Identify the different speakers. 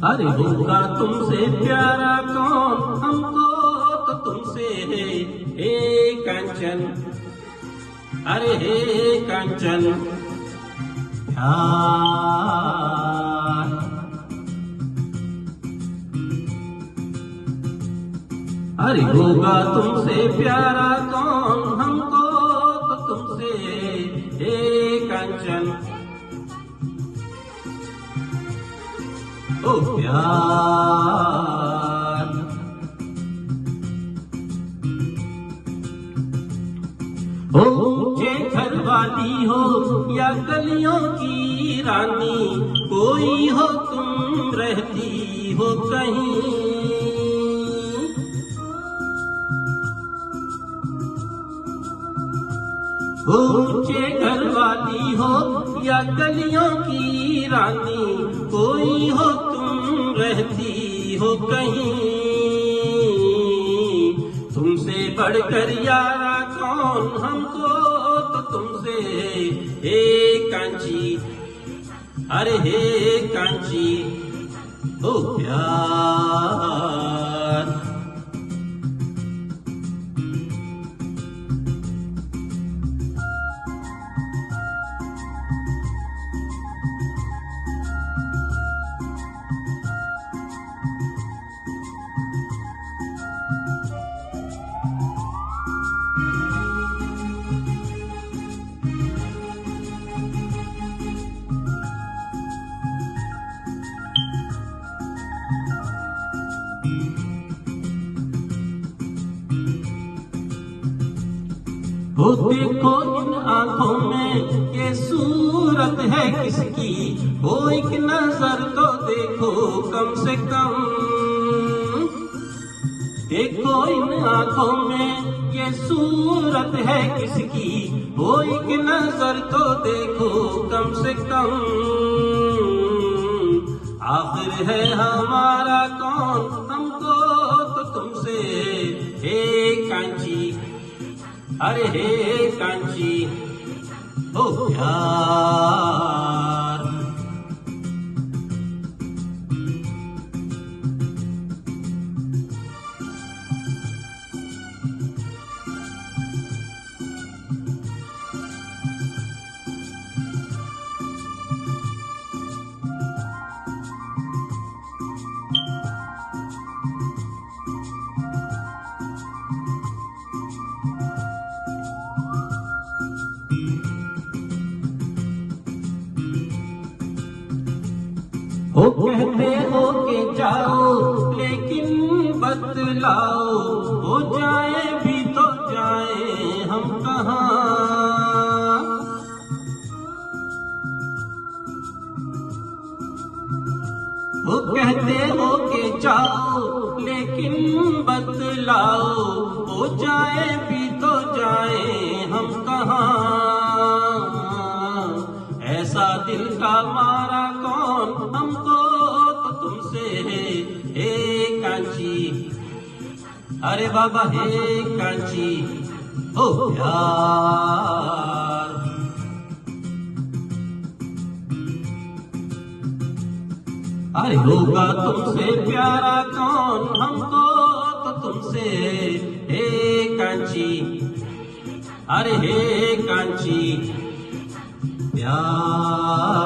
Speaker 1: अरे होगा तुमसे प्यारा कौन, हमको तो तुमसे है हे कांचन। अरे हे कांचन प्यार। अरे होगा तुमसे प्यारा कौन, हमको तो तुमसे हे कांचन। ओ प्यार। हो ऊंचे घर वाली हो या गलियों की रानी, कोई हो तुम रहती हो कहीं। ऊंचे घर वाली हो या गलियों की रानी, कोई हो तुम रहती हो कहीं। तुमसे बढ़कर यारा कौन, हमको तो तुमसे हे कांची। अरे हे कांची ओ प्यार। वो देखो इन आंखों में ये सूरत है किसकी, वो एक नजर तो देखो कम से कम। देखो इन आंखों में ये सूरत है किसकी, वो एक नजर तो देखो कम से कम। आखिर है हमारा कौन, हमको तो तुमसे हे कांची। अरे हे कांची ओ प्यार। हो कहते हो के जाओ लेकिन बतलाओ, हो जाए भी तो जाए हम कहाँ। हो कहते हो के जाओ लेकिन बतलाओ, हो जाए भी तो जाए हम कहाँ। ऐसा दिल का मारा कौन, हमको तो तुमसे हे कांची। अरे बाबा हे कांची ओ प्यार। अरे होगा तुमसे प्यारा कौन, हमको तो तुमसे हे कांची। अरे हे कांची प्यार।